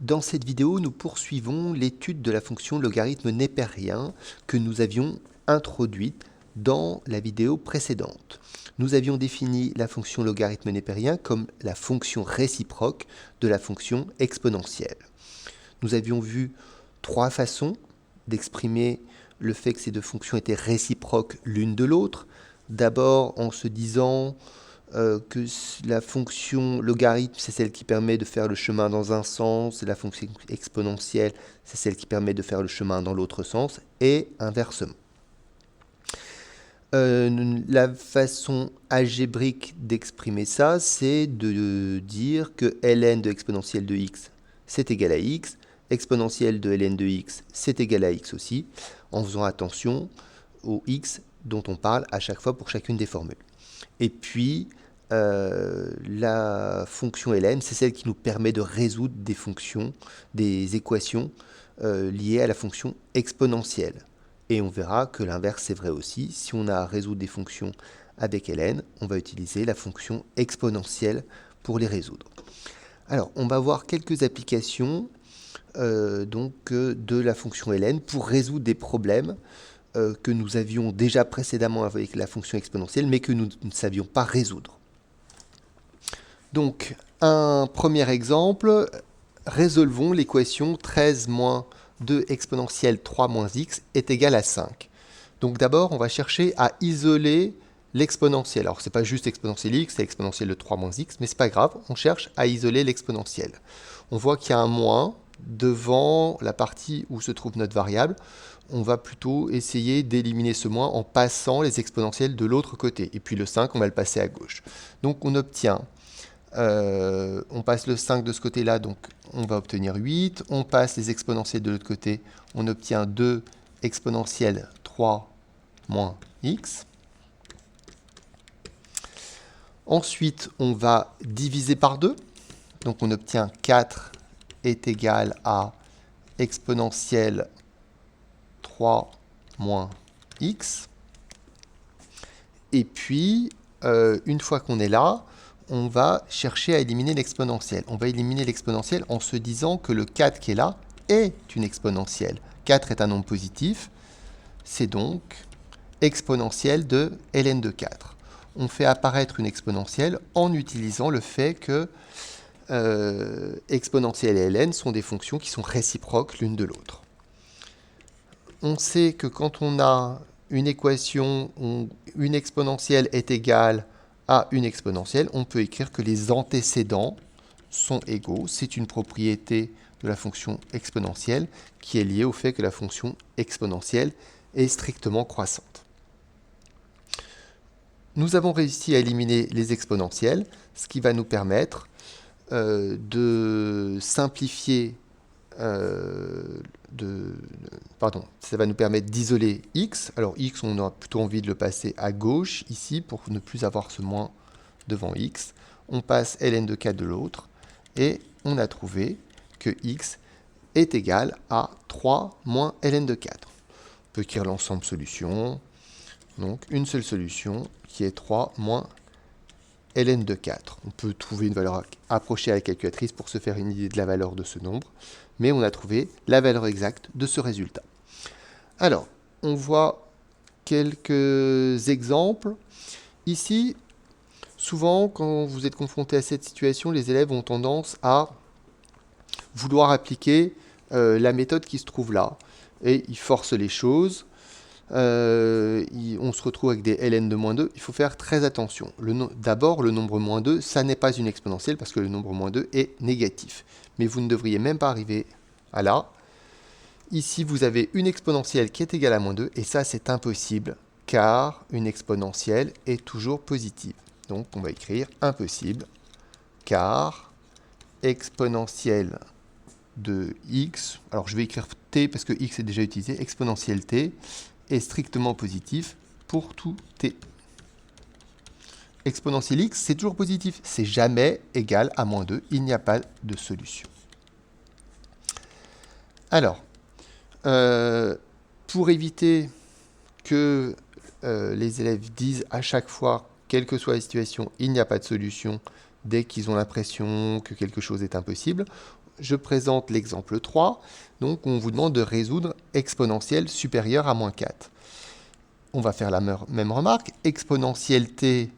Dans cette vidéo, nous poursuivons l'étude de la fonction logarithme népérien que nous avions introduite dans la vidéo précédente. Nous avions défini la fonction logarithme népérien comme la fonction réciproque de la fonction exponentielle. Nous avions vu trois façons d'exprimer le fait que ces deux fonctions étaient réciproques l'une de l'autre. D'abord en se disant que la fonction logarithme, c'est celle qui permet de faire le chemin dans un sens, et la fonction exponentielle, c'est celle qui permet de faire le chemin dans l'autre sens, et inversement. La façon algébrique d'exprimer ça, c'est de dire que ln de exponentielle de x, c'est égal à x, exponentielle de ln de x, c'est égal à x aussi, en faisant attention au x dont on parle à chaque fois pour chacune des formules. Et puis, la fonction ln, c'est celle qui nous permet de résoudre des fonctions, des équations liées à la fonction exponentielle. Et on verra que l'inverse c'est vrai aussi. Si on a à résoudre des fonctions avec ln, on va utiliser la fonction exponentielle pour les résoudre. Alors, on va voir quelques applications de la fonction ln pour résoudre des problèmes que nous avions déjà précédemment avec la fonction exponentielle, mais que nous ne savions pas résoudre. Donc, un premier exemple, résolvons l'équation 13 moins 2 exponentielle 3 moins x est égal à 5. Donc d'abord, on va chercher à isoler l'exponentielle. Alors, ce n'est pas juste exponentielle x, c'est exponentielle de 3 moins x, mais ce n'est pas grave, on cherche à isoler l'exponentielle. On voit qu'il y a un moins devant la partie où se trouve notre variable. On va plutôt essayer d'éliminer ce moins en passant les exponentielles de l'autre côté. Et puis le 5, on va le passer à gauche. Donc on obtient, on passe le 5 de ce côté-là, donc on va obtenir 8. On passe les exponentielles de l'autre côté, on obtient 2 exponentielle 3 moins x. Ensuite, on va diviser par 2. Donc on obtient 4 est égal à exponentielle 3 moins x. Et puis, une fois qu'on est là, on va chercher à éliminer l'exponentielle. On va éliminer l'exponentielle en se disant que le 4 qui est là est une exponentielle. 4 est un nombre positif, c'est donc exponentielle de ln de 4. On fait apparaître une exponentielle en utilisant le fait que exponentielle et ln sont des fonctions qui sont réciproques l'une de l'autre. On sait que quand on a une équation où une exponentielle est égale à une exponentielle, on peut écrire que les antécédents sont égaux. C'est une propriété de la fonction exponentielle qui est liée au fait que la fonction exponentielle est strictement croissante. Nous avons réussi à éliminer les exponentielles, ce qui va nous permettre de simplifier, ça va nous permettre d'isoler x. Alors x, on a plutôt envie de le passer à gauche ici pour ne plus avoir ce moins devant x. On passe ln de 4 de l'autre et on a trouvé que x est égal à 3 moins ln de 4. On peut écrire l'ensemble solution. Donc une seule solution qui est 3 moins ln de 4. On peut trouver une valeur approchée à la calculatrice pour se faire une idée de la valeur de ce nombre, mais on a trouvé la valeur exacte de ce résultat. Alors, on voit quelques exemples. Ici, souvent, quand vous êtes confronté à cette situation, les élèves ont tendance à vouloir appliquer la méthode qui se trouve là. Et ils forcent les choses. On se retrouve avec des ln de moins 2, il faut faire très attention. D'abord, le nombre moins 2, ça n'est pas une exponentielle parce que le nombre moins 2 est négatif. Mais vous ne devriez même pas arriver à là. Ici, vous avez une exponentielle qui est égale à moins 2, et ça, c'est impossible, car une exponentielle est toujours positive. Donc, on va écrire impossible, car exponentielle de x, alors je vais écrire t parce que x est déjà utilisé, exponentielle t, est strictement positif pour tout t. Exponentielle x, c'est toujours positif. C'est jamais égal à moins 2. Il n'y a pas de solution. Alors, pour éviter que les élèves disent à chaque fois, quelle que soit la situation, il n'y a pas de solution, dès qu'ils ont l'impression que quelque chose est impossible, je présente l'exemple 3. Donc, on vous demande de résoudre exponentielle supérieure à moins 4. On va faire la même remarque. Exponentielle t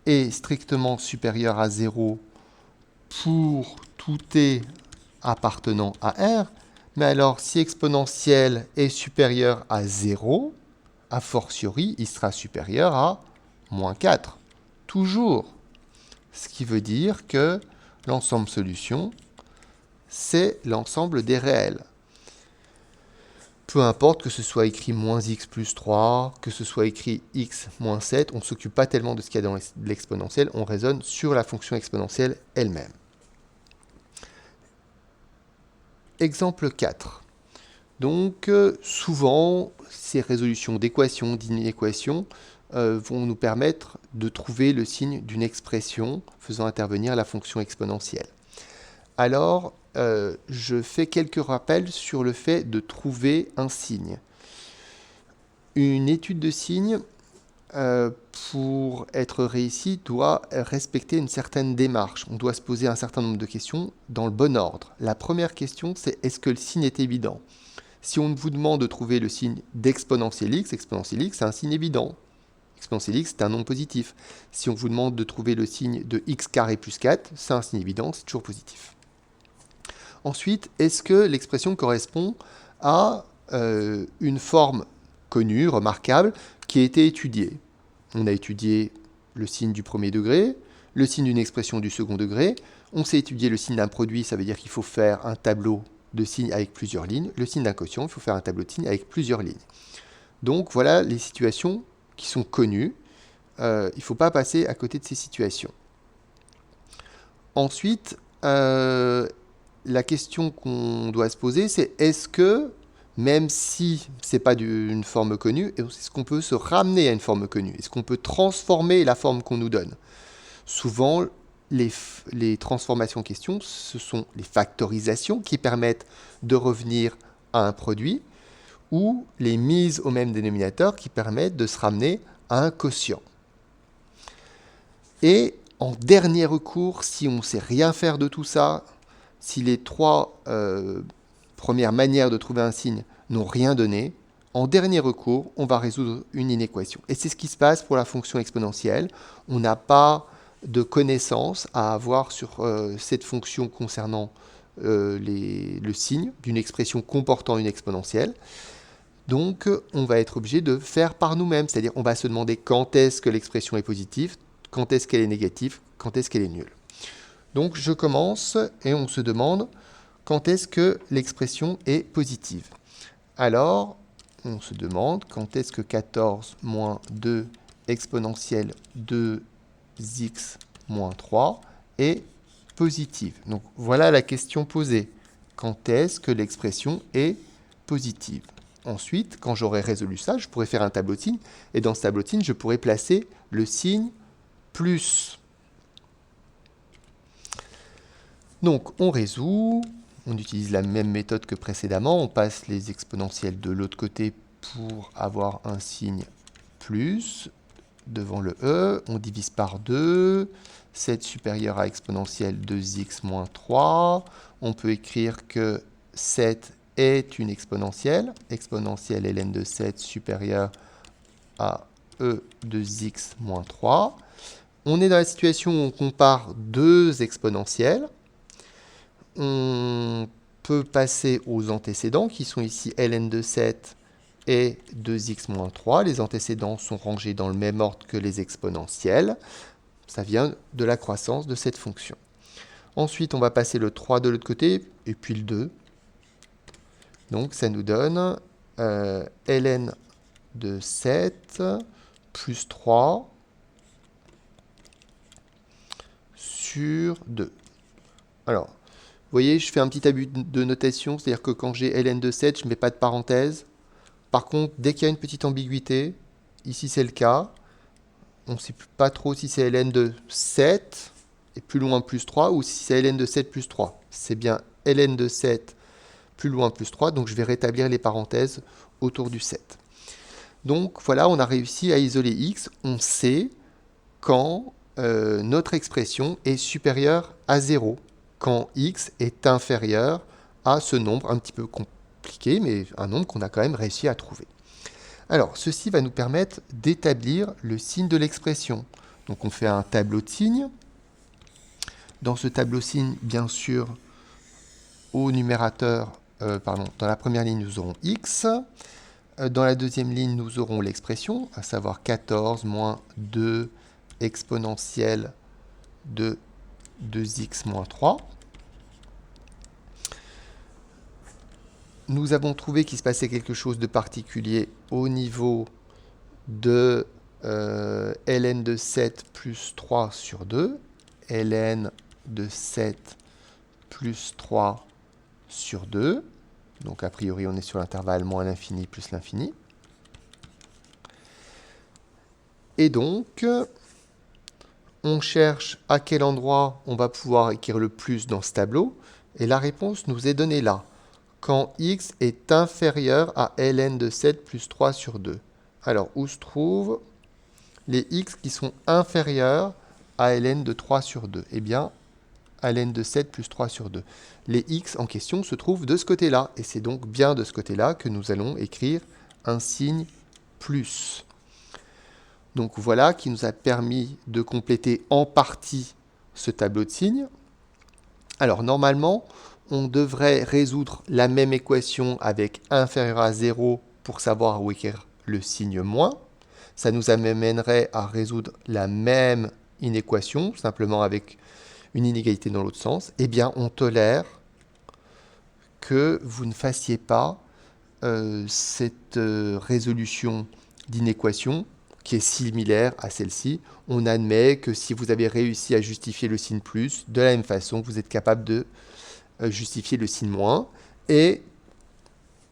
est strictement supérieure à 0 pour tout t appartenant à R. Mais alors, si exponentielle est supérieure à 0, a fortiori, il sera supérieur à moins 4. Toujours. Ce qui veut dire que l'ensemble solution, c'est l'ensemble des réels. Peu importe que ce soit écrit moins x plus 3, que ce soit écrit x moins 7, on ne s'occupe pas tellement de ce qu'il y a dans l'exponentielle, on raisonne sur la fonction exponentielle elle-même. Exemple 4. Donc, souvent, ces résolutions d'équations, d'inéquations, vont nous permettre de trouver le signe d'une expression faisant intervenir la fonction exponentielle. Alors, je fais quelques rappels sur le fait de trouver un signe. Une étude de signe, pour être réussie, doit respecter une certaine démarche. On doit se poser un certain nombre de questions dans le bon ordre. La première question, c'est est-ce que le signe est évident? Si on vous demande de trouver le signe d'exponentielle x, c'est un signe évident. Exponentielle x, c'est un nombre positif. Si on vous demande de trouver le signe de x carré plus 4, c'est un signe évident, c'est toujours positif. Ensuite, est-ce que l'expression correspond à une forme connue, remarquable, qui a été étudiée? On a étudié le signe du premier degré, le signe d'une expression du second degré. On sait étudier le signe d'un produit, ça veut dire qu'il faut faire un tableau de signes avec plusieurs lignes. Le signe d'un quotient, il faut faire un tableau de signes avec plusieurs lignes. Donc voilà les situations qui sont connues. Il ne faut pas passer à côté de ces situations. Ensuite, la question qu'on doit se poser, c'est est-ce que, même si ce n'est pas d'une forme connue, est-ce qu'on peut se ramener à une forme connue? Est-ce qu'on peut transformer la forme qu'on nous donne? Souvent, les transformations en question, ce sont les factorisations qui permettent de revenir à un produit, ou les mises au même dénominateur qui permettent de se ramener à un quotient. Et en dernier recours, si on ne sait rien faire de tout ça, si les trois premières manières de trouver un signe n'ont rien donné, en dernier recours, on va résoudre une inéquation. Et c'est ce qui se passe pour la fonction exponentielle. On n'a pas de connaissances à avoir sur cette fonction concernant le signe d'une expression comportant une exponentielle. Donc, on va être obligé de faire par nous-mêmes, c'est-à-dire on va se demander quand est-ce que l'expression est positive, quand est-ce qu'elle est négative, quand est-ce qu'elle est nulle. Donc, je commence et on se demande quand est-ce que l'expression est positive. Alors, on se demande quand est-ce que 14 moins 2 exponentielle 2x moins 3 est positive. Donc, voilà la question posée. Quand est-ce que l'expression est positive? Ensuite, quand j'aurai résolu ça, je pourrai faire un tableau de signes. Et dans ce tableau de signes, je pourrai placer le signe plus. Donc, on résout. On utilise la même méthode que précédemment. On passe les exponentielles de l'autre côté pour avoir un signe plus devant le E. On divise par 2. 7 supérieur à exponentielle 2x moins 3. On peut écrire que 7 est une exponentielle ln de 7 supérieure à e de x moins 3. On est dans la situation où on compare deux exponentielles. On peut passer aux antécédents qui sont ici ln de 7 et 2x moins 3. Les antécédents sont rangés dans le même ordre que les exponentielles. Ça vient de la croissance de cette fonction. Ensuite, on va passer le 3 de l'autre côté et puis le 2. Donc, ça nous donne ln de 7 plus 3 sur 2. Alors, vous voyez, je fais un petit abus de notation, c'est-à-dire que quand j'ai ln de 7, je ne mets pas de parenthèse. Par contre, dès qu'il y a une petite ambiguïté, ici c'est le cas, on ne sait pas trop si c'est ln de 7 et plus loin plus 3 ou si c'est ln de 7 plus 3. C'est bien ln de 7 plus loin plus 3, donc je vais rétablir les parenthèses autour du 7. Donc voilà, on a réussi à isoler x. On sait quand notre expression est supérieure à 0. quand x est inférieur à ce nombre un petit peu compliqué, mais un nombre qu'on a quand même réussi à trouver. Alors, ceci va nous permettre d'établir le signe de l'expression. Donc, on fait un tableau de signes. Dans ce tableau de signes, bien sûr, au numérateur, dans la première ligne, nous aurons x. Dans la deuxième ligne, nous aurons l'expression, à savoir 14 moins 2 exponentielle de 2x moins 3. Nous avons trouvé qu'il se passait quelque chose de particulier au niveau de ln de 7 plus 3 sur 2. ln de 7 plus 3 sur 2. Donc, a priori, on est sur l'intervalle moins l'infini plus l'infini. Et donc, on cherche à quel endroit on va pouvoir écrire le plus dans ce tableau. Et la réponse nous est donnée là, quand x est inférieur à ln de 7 plus 3 sur 2. Alors, où se trouvent les x qui sont inférieurs à ln de 3 sur 2? Eh bien, à ln de 7 plus 3 sur 2. Les x en question se trouvent de ce côté-là. Et c'est donc bien de ce côté-là que nous allons écrire un signe plus. Donc voilà qui nous a permis de compléter en partie ce tableau de signes. Alors normalement, on devrait résoudre la même équation avec inférieur à 0 pour savoir où écrire le signe moins. Ça nous amènerait à résoudre la même inéquation, simplement avec une inégalité dans l'autre sens. Eh bien, on tolère que vous ne fassiez pas cette résolution d'inéquation qui est similaire à celle-ci. On admet que si vous avez réussi à justifier le signe plus, de la même façon, vous êtes capable de justifier le signe moins. Et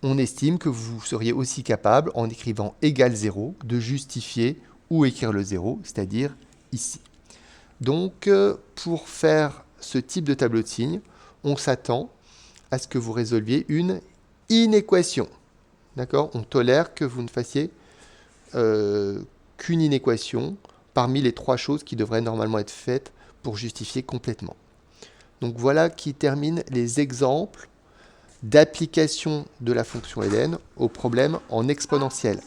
on estime que vous seriez aussi capable, en écrivant égal 0, de justifier ou écrire le 0, c'est-à-dire ici. Donc, pour faire ce type de tableau de signes, on s'attend à ce que vous résolviez une inéquation. D'accord? On tolère que vous ne fassiez qu'une inéquation parmi les 3 choses qui devraient normalement être faites pour justifier complètement. Donc voilà qui termine les exemples d'application de la fonction ln au problème en exponentielle.